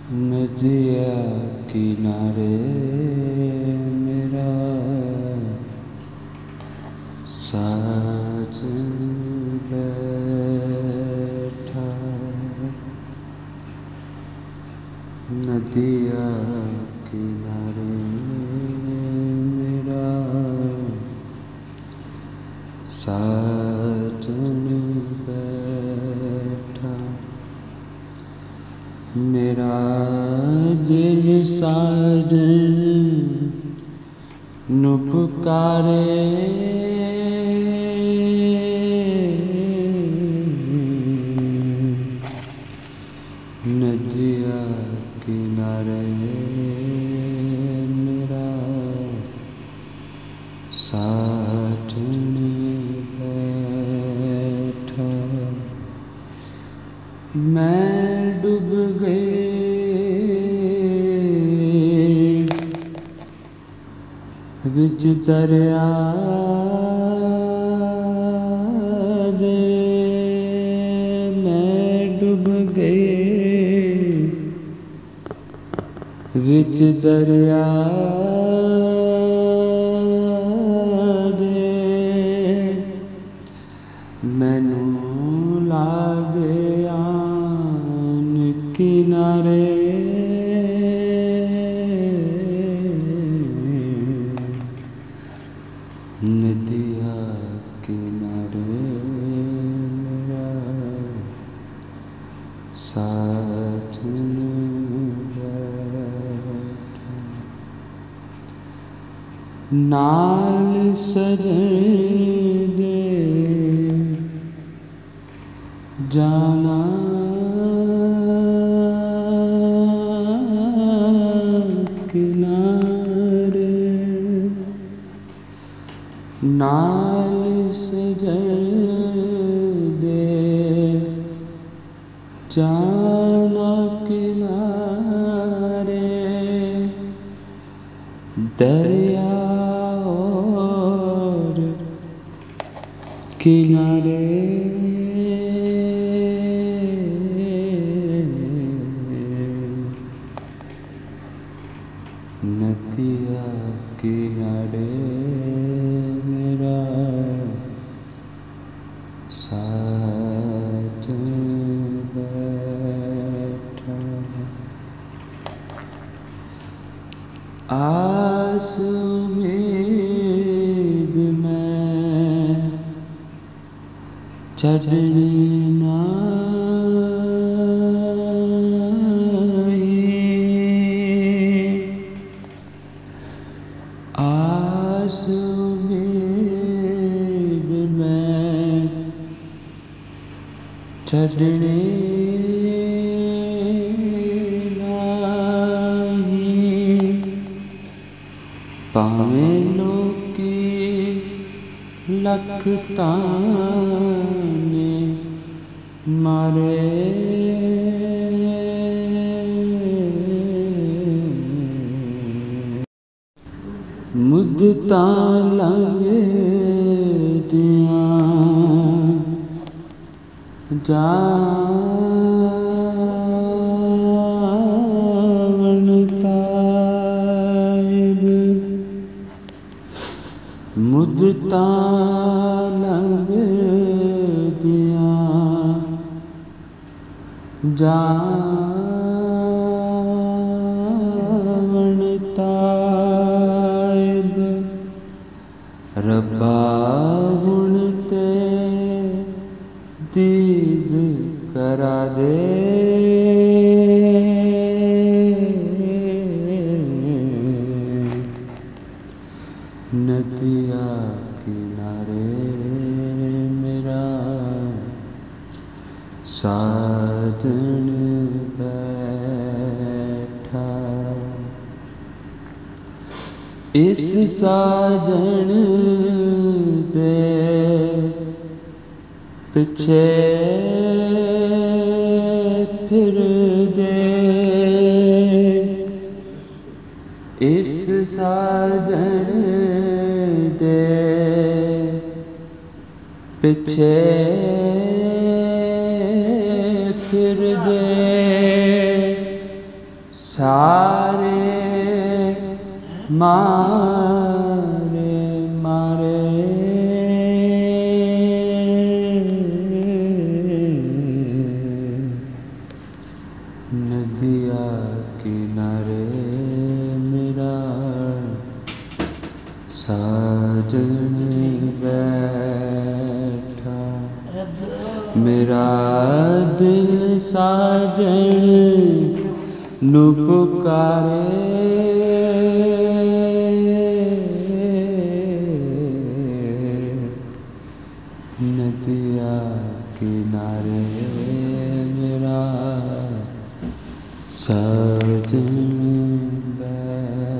नदिया किनारे मेरा साजन बैठा। नदिया किनारे मेरा साजन बैठा। मेरा दिल साजन नु पुकारे। नदिया किनारे मेरा साजन बैठा। मैं डूब गई विच दरिया दे। मैं डूब गई विच दरिया दे। मैनू ला दे आन किनारे। नदिया किनारे मेरा साजन बैठा। नाल सजन दे जाना किनारे। नाल सजन दे जाना किनारे। दरिया और किनारे। नदिया किनारे मेरा साजन बैठा। आस उम्मीद में छड़नी आस उम्मीद में छड़ने नहीं। भावें लोकी लख ताने मारे। मुद्दतां लंघदियां जावन ताइब। मुद्दतां लंघदियां जावन ताइब। रब्बा हुण ते दीद करा दे। नदिया किनारे मेरा साजन बैठा। इस साजन दे पिछे फिर दे। इस साजन दे पिछे फिर दे। सारे मारे मारे नदिया किनारे मेरा साजन बैठा, मेरा दिल साजन नु पुकारे, नदिया किनारे मेरा साजन बैठा।